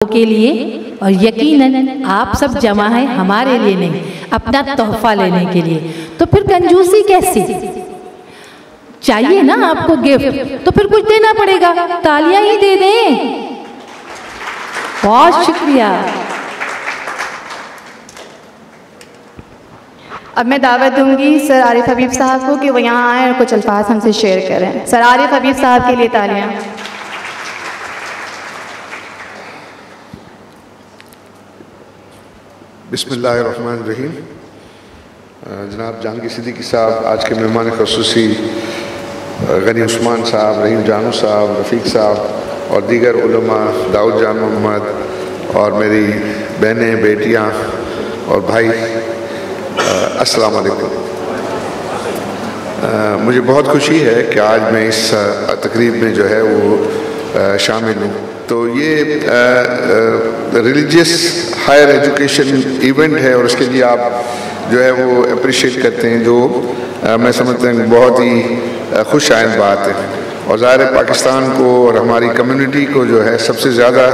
کے لیے، اور یقیناً آپ سب جمع ہیں ہمارے لیے نہیں، اپنا تحفہ لینے کے لیے، تو پھر کنجوسی کیسی؟ چاہیے نا آپ کو گفٹ، تو پھر کچھ دینا پڑے گا، تالیاں ہی دے دیں۔ بہت شکریہ۔ اب میں دعوت دوں گی سر عارف حبیب صاحب کو کہ وہ یہاں آئیں اور کچھ الفاظ ہم سے شیئر کریں۔ سر عارف حبیب صاحب کے لیے تالیاں۔ بسم اللہ الرحمن الرحیم۔ جناب جہانگیر صدیقی صاحب، آج کے مہمان خصوصی غنی عثمان صاحب، رحیم جانو صاحب، رفیق صاحب اور دیگر علماء، داؤد جان محمد اور میری بہنیں، بیٹیاں اور بھائی، السلام علیکم۔ مجھے بہت خوشی ہے کہ آج میں اس تقریب میں جو ہے وہ شامل ہوں۔ تو یہ ریلیجیس ہائر ایجوکیشن ایونٹ ہے، اور اس کے لیے آپ جو ہے وہ اپریشیٹ کرتے ہیں، جو میں سمجھتا ہوں بہت ہی خوش آئند بات ہے۔ اور ظاہر ہے پاکستان کو اور ہماری کمیونٹی کو جو ہے سب سے زیادہ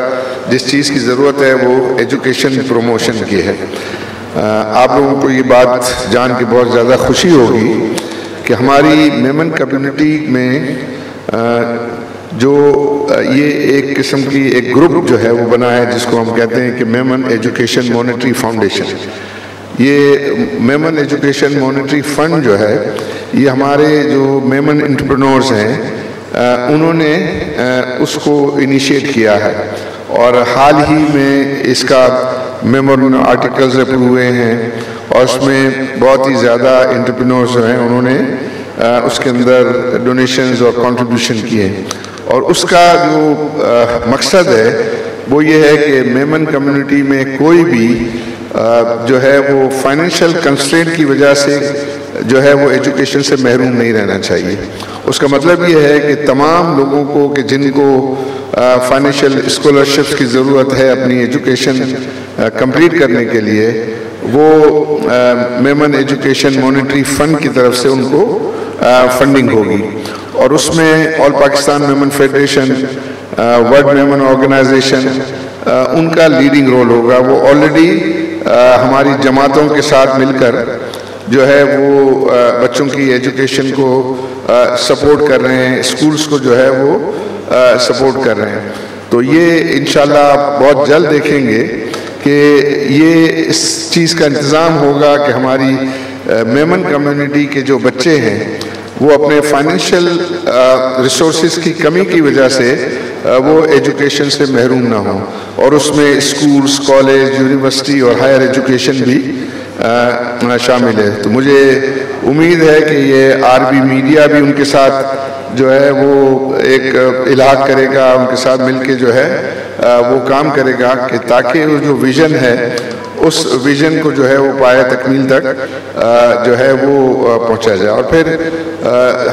جس چیز کی ضرورت ہے وہ ایجوکیشن پروموشن کی ہے۔ آپ لوگوں کو یہ بات جان کے بہت زیادہ خوشی ہوگی کہ ہماری میمن کمیونٹی میں جو یہ ایک قسم کی ایک گروپ جو ہے وہ بنا ہے، جس کو ہم کہتے ہیں کہ میمن ایجوکیشن مانیٹری فاؤنڈیشن۔ یہ میمن ایجوکیشن مانیٹری فنڈ جو ہے، یہ ہمارے جو میمن انٹرپرنورز ہیں انہوں نے اس کو انیشیٹ کیا ہے، اور حال ہی میں اس کا میمورنڈم آرٹیکلز اپروو ہوئے ہیں، اور اس میں بہت ہی زیادہ انٹرپرینورز جو ہیں انہوں نے اس کے اندر ڈونیشنز اور کنٹریبیوشن کیے ہیں۔ اور اس کا جو مقصد ہے وہ یہ ہے کہ میمن کمیونٹی میں کوئی بھی جو ہے وہ فائنینشیل کنسٹرینٹ کی وجہ سے جو ہے وہ ایجوکیشن سے محروم نہیں رہنا چاہیے۔ اس کا مطلب یہ ہے کہ تمام لوگوں کو کہ جن کو فائنینشیل اسکالرشپس کی ضرورت ہے اپنی ایجوکیشن کمپلیٹ کرنے کے لیے، وہ میمن ایجوکیشن مانیٹری فنڈ کی طرف سے ان کو فنڈنگ ہوگی، اور اس میں All Pakistan Memon Federation, World Memon Organisation, ان کا لیڈنگ رول ہوگا۔ وہ آلریڈی ہماری جماعتوں کے ساتھ مل کر جو ہے وہ بچوں کی ایجوکیشن کو سپورٹ کر رہے ہیں، اسکولز کو جو ہے وہ سپورٹ کر رہے ہیں۔ تو یہ انشاءاللہ آپ بہت جلد دیکھیں گے کہ یہ اس چیز کا انتظام ہوگا کہ ہماری میمن کمیونٹی کے جو بچے ہیں وہ اپنے فائنینشیل ریسورسز کی کمی کی وجہ سے وہ ایجوکیشن سے محروم نہ ہوں، اور اس میں اسکولز، کالج، یونیورسٹی اور ہائر ایجوکیشن بھی شامل ہے۔ تو مجھے امید ہے کہ یہ عربی میڈیا بھی ان کے ساتھ جو ہے وہ ایک الحاق کرے گا، ان کے ساتھ مل کے جو ہے وہ کام کرے گا کہ تاکہ وہ جو ویژن ہے اس ویژن کو جو ہے وہ پائے تکمیل تک جو ہے وہ پہنچا جائے۔ اور پھر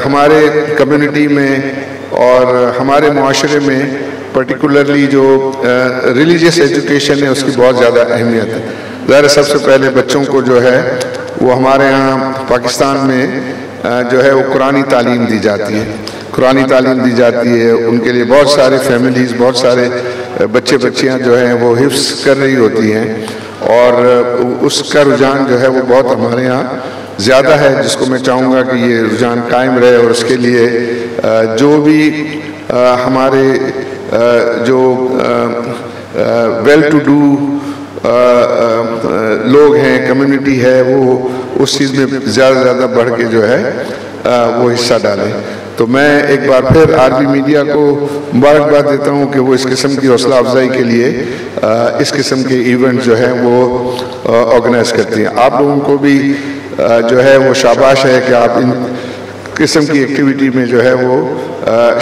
ہمارے کمیونٹی میں اور ہمارے معاشرے میں پرٹیکولرلی جو ریلیجیس ایجوکیشن ہے اس کی بہت زیادہ اہمیت ہے۔ ظاہر سب سے پہلے بچوں کو جو ہے وہ ہمارے ہاں پاکستان میں جو ہے وہ قرآنی تعلیم دی جاتی ہے، قرآنی تعلیم دی جاتی ہے۔ ان کے لیے بہت سارے فیملیز، بہت سارے بچے بچیاں جو ہیں وہ حفظ کر رہی ہوتی ہیں، اور اس کا رجحان جو ہے وہ بہت ہمارے ہاں زیادہ ہے، جس کو میں چاہوں گا کہ یہ رجحان قائم رہے، اور اس کے لیے جو بھی ہمارے جو ویل ٹو ڈو لوگ ہیں، کمیونٹی ہے، وہ اس چیز میں زیادہ سے زیادہ بڑھ کے جو ہے وہ حصہ ڈالیں۔ تو میں ایک بار پھر عربی میڈیا کو مبارکباد دیتا ہوں کہ وہ اس قسم کی حوصلہ افزائی کے لیے اس قسم کے ایونٹ جو ہیں وہ آرگنائز کرتی ہیں۔ آپ لوگوں کو بھی جو ہے وہ شاباش ہے کہ آپ ان قسم کی ایکٹیویٹی میں جو ہے وہ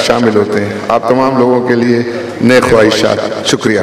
شامل ہوتے ہیں۔ آپ تمام لوگوں کے لیے نیک خواہشات۔ شکریہ۔